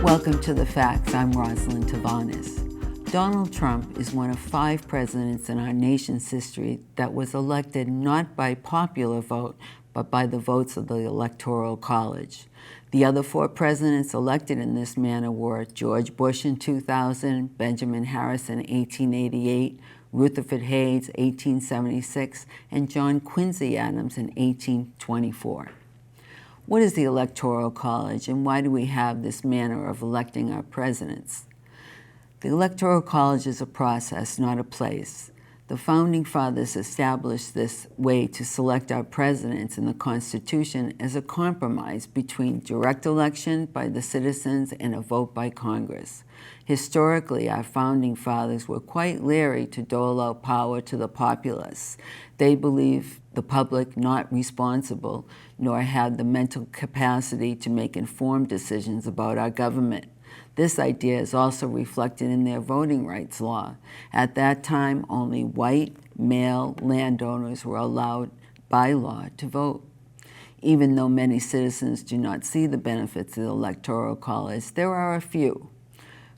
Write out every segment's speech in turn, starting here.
Welcome to The Facts. I'm Rosalyn Tavanis. Donald Trump is one of 5 presidents in our nation's history that was elected not by popular vote, but by the votes of the Electoral College. The other 4 presidents elected in this manner were George Bush in 2000, Benjamin Harris in 1888, Rutherford Hayes, 1876, and John Quincy Adams in 1824. What is the Electoral College, and why do we have this manner of electing our presidents? The Electoral College is a process, not a place. The Founding Fathers established this way to select our presidents in the Constitution as a compromise between direct election by the citizens and a vote by Congress. Historically, our Founding Fathers were quite leery to dole out power to the populace. They believed the public not responsible, nor had the mental capacity to make informed decisions about our government. This idea is also reflected in their voting rights law. At that time, only white, male landowners were allowed by law to vote. Even though many citizens do not see the benefits of the Electoral College, there are a few.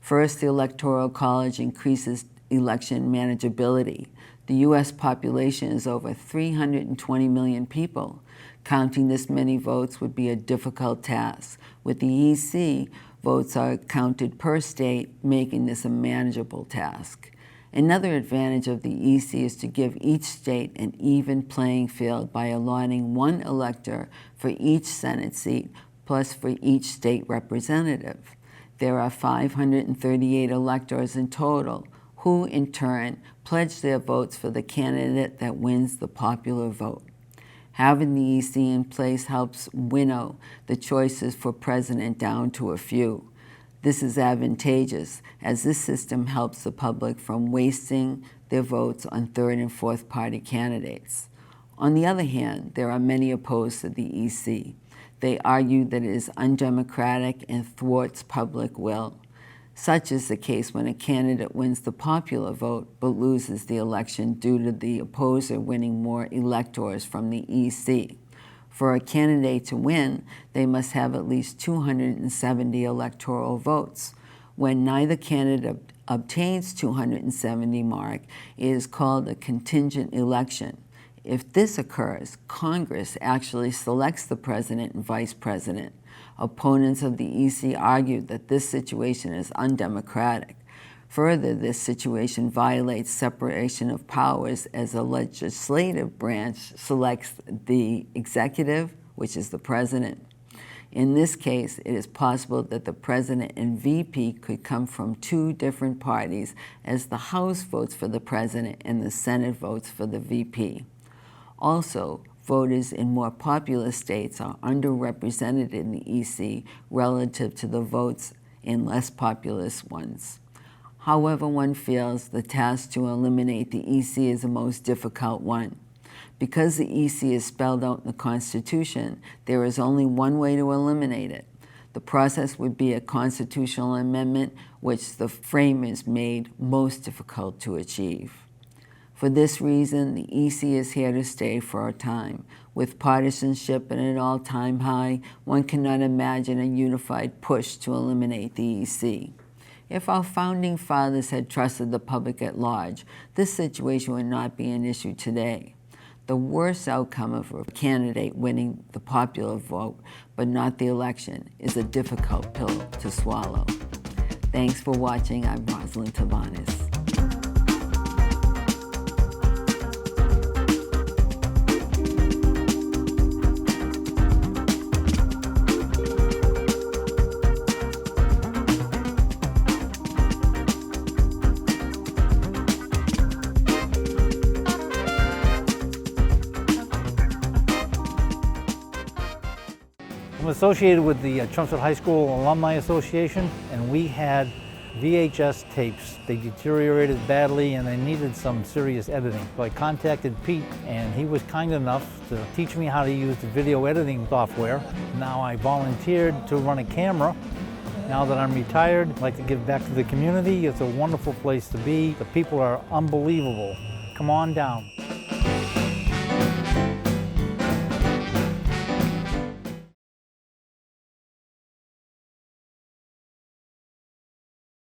First, the Electoral College increases election manageability. The U.S. population is over 320 million people. Counting this many votes would be a difficult task. With the EC, votes are counted per state, making this a manageable task. Another advantage of the EC is to give each state an even playing field by allotting 1 elector for each Senate seat, plus for each state representative. There are 538 electors in total, who in turn pledge their votes for the candidate that wins the popular vote. Having the EC in place helps winnow the choices for president down to a few. This is advantageous, as this system helps the public from wasting their votes on 3rd and 4th party candidates. On the other hand, there are many opposed to the EC. They argue that it is undemocratic and thwarts public will. Such is the case when a candidate wins the popular vote but loses the election due to the opposer winning more electors from the EC. For a candidate to win, they must have at least 270 electoral votes. When neither candidate obtains 270 mark, it is called a contingent election. If this occurs, Congress actually selects the president and vice president. Opponents of the EC argue that this situation is undemocratic. Further, this situation violates separation of powers, as the legislative branch selects the executive, which is the president. In this case, it is possible that the president and VP could come from 2 different parties, as the House votes for the president and the Senate votes for the VP. Also, voters in more populous states are underrepresented in the EC relative to the votes in less populous ones. However, one feels the task to eliminate the EC is the most difficult one. Because the EC is spelled out in the Constitution, there is only one way to eliminate it. The process would be a constitutional amendment, which the framers made most difficult to achieve. For this reason, the EC is here to stay for a time. With partisanship at an all-time high, one cannot imagine a unified push to eliminate the EC. If our Founding Fathers had trusted the public at large, this situation would not be an issue today. The worst outcome of a candidate winning the popular vote, but not the election, is a difficult pill to swallow. Thanks for watching. I'm Rosalyn Tavanis. I'm associated with the Chelmsford High School Alumni Association, and we had VHS tapes. They deteriorated badly and they needed some serious editing. So I contacted Pete, and he was kind enough to teach me how to use the video editing software. Now I volunteered to run a camera. Now that I'm retired, I'd like to give back to the community. It's a wonderful place to be. The people are unbelievable. Come on down.